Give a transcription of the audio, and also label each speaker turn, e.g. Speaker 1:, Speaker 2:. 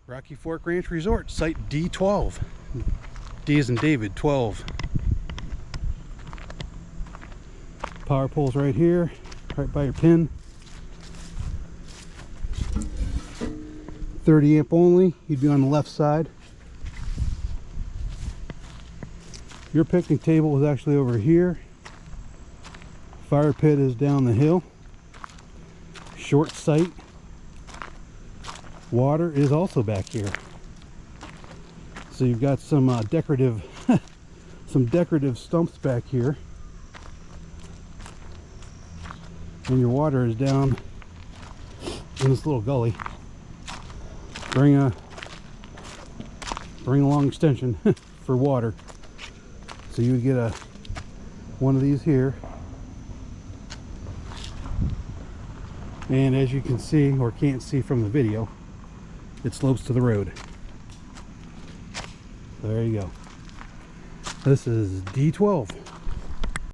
Speaker 1: Rocky Fork Ranch Resort, site D12. D as in David, 12. Power pole's right here, right by your pin. 30 amp only, you'd be on the left side. Your picnic table is actually over here. Fire pit is down the hill. Short sight. Water is also back here. So you've got some decorative some decorative stumps back here. And your water is down in this little gully. Bring a long extension for water. So you would get one of these here. And as you can see, or can't see from the video, it slopes to the road. There you go. This is D12.